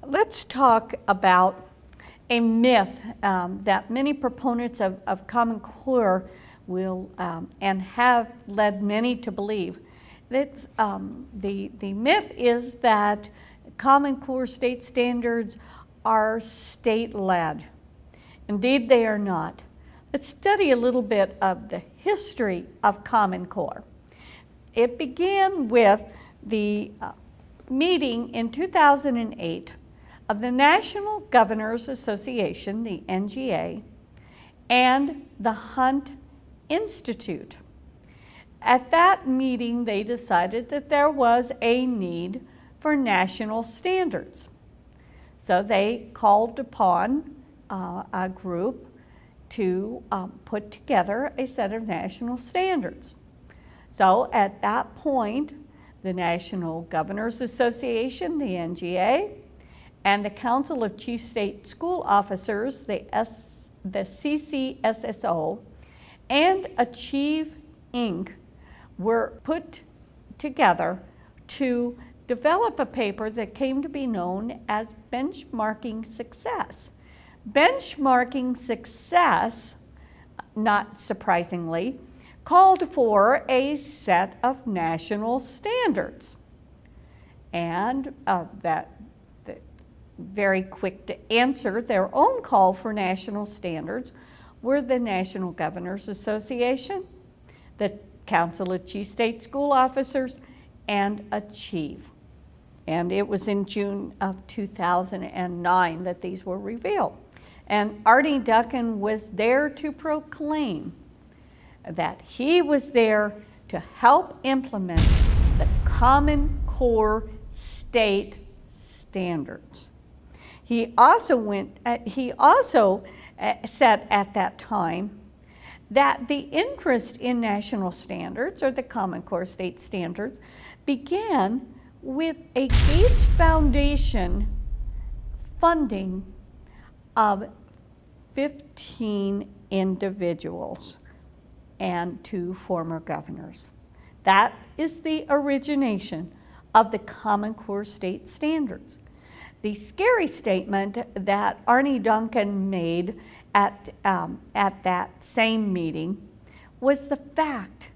let's talk about a myth that many proponents of Common Core will and have led many to believe. That's, the myth is that Common Core state standards are state-led. Indeed, they are not. Let's study a little bit of the history of Common Core. It began with the meeting in 2008 of the National Governors Association, the NGA, and the Hunt Institute. At that meeting, they decided that there was a need for national standards. So they called upon a group to put together a set of national standards. So at that point, the National Governors Association, the NGA, and the Council of Chief State School Officers, the CCSSO, and Achieve, Inc. were put together to develop a paper that came to be known as Benchmarking Success. Benchmarking Success, not surprisingly, called for a set of national standards. And very quick to answer their own call for national standards were the National Governors Association, the Council of Chief State School Officers, and Achieve. And it was in June of 2009 that these were revealed. And Arne Duncan was there to proclaim that he was there to help implement the Common Core state standards. He also said at that time that the interest in national standards, or the Common Core state standards, began with a Gates Foundation funding of 15 individuals and 2 former governors. That is the origination of the Common Core state standards. The scary statement that Arne Duncan made at that same meeting was the fact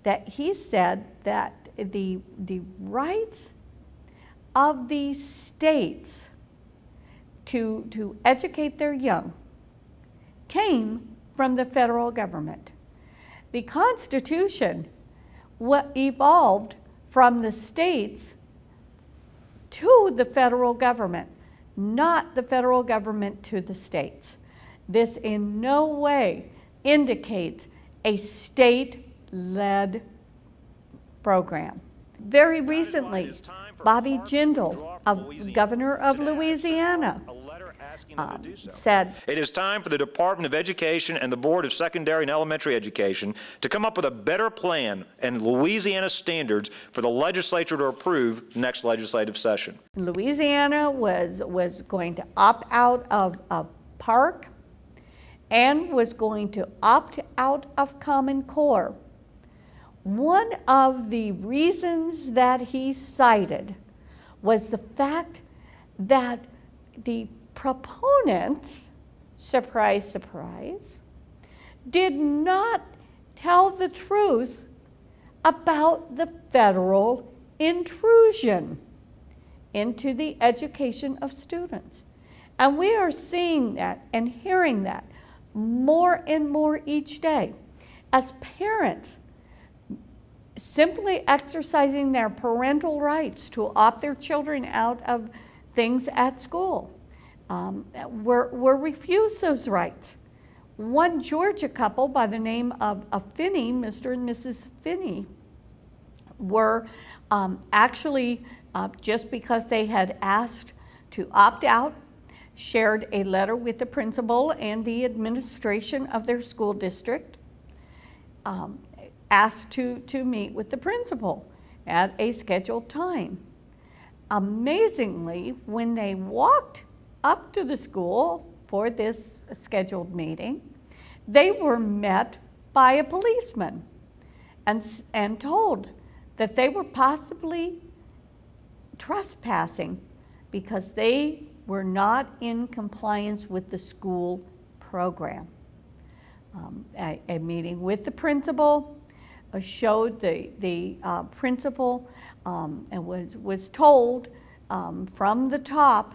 that he said that the rights of the states to educate their young came from the federal government. The Constitution evolved from the states to the federal government, not the federal government to the states. This in no way indicates a state-led program. Very recently, Bobby Jindal, governor of Louisiana, said, "It is time for the Department of Education and the Board of Secondary and Elementary Education to come up with a better plan and Louisiana standards for the legislature to approve next legislative session." Louisiana was going to opt out of Park and was going to opt out of Common Core. One of the reasons that he cited was the fact that the proponents, surprise, surprise, did not tell the truth about the federal intrusion into the education of students. And we are seeing that and hearing that more and more each day as parents simply exercising their parental rights to opt their children out of things at school. Were refused those rights. One Georgia couple by the name of Finney, Mr. and Mrs. Finney, were actually, just because they had asked to opt out, shared a letter with the principal and the administration of their school district, asked to meet with the principal at a scheduled time. Amazingly, when they walked up to the school for this scheduled meeting, they were met by a policeman and told that they were possibly trespassing because they were not in compliance with the school program. A meeting with the principal showed the principal and was told from the top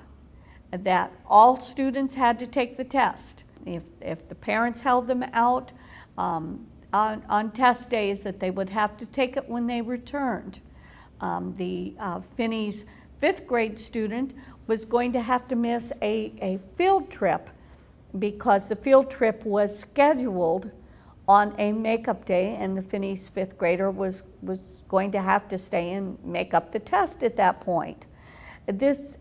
that all students had to take the test. If the parents held them out on test days, that they would have to take it when they returned. Finney's 5th grade student was going to have to miss a field trip because the field trip was scheduled on a makeup day, and the Finney's 5th grader was going to have to stay and make up the test at that point. This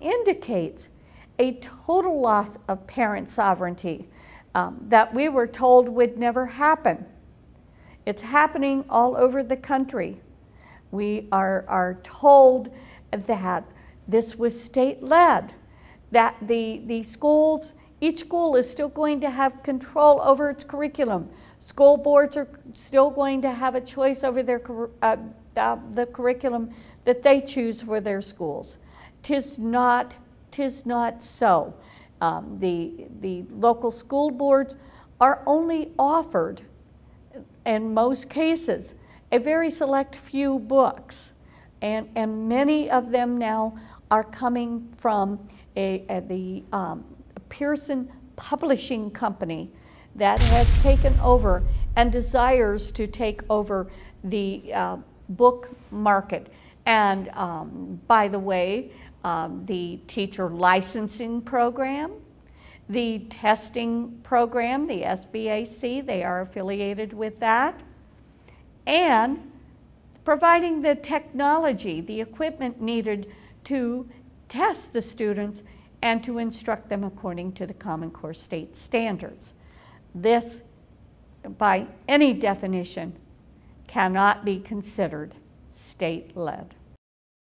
indicates a total loss of parent sovereignty that we were told would never happen. It's happening all over the country. We are told that this was state-led, that the schools, each school is still going to have control over its curriculum. School boards are still going to have a choice over their the curriculum that they choose for their schools. Tis not so. The local school boards are only offered, in most cases, a very select few books, and many of them now are coming from the Pearson Publishing Company that has taken over and desires to take over the book market. And by the way, the teacher licensing program, the testing program, the SBAC, they are affiliated with that, and providing the technology, the equipment needed to test the students and to instruct them according to the Common Core state standards. This, by any definition, cannot be considered state-led.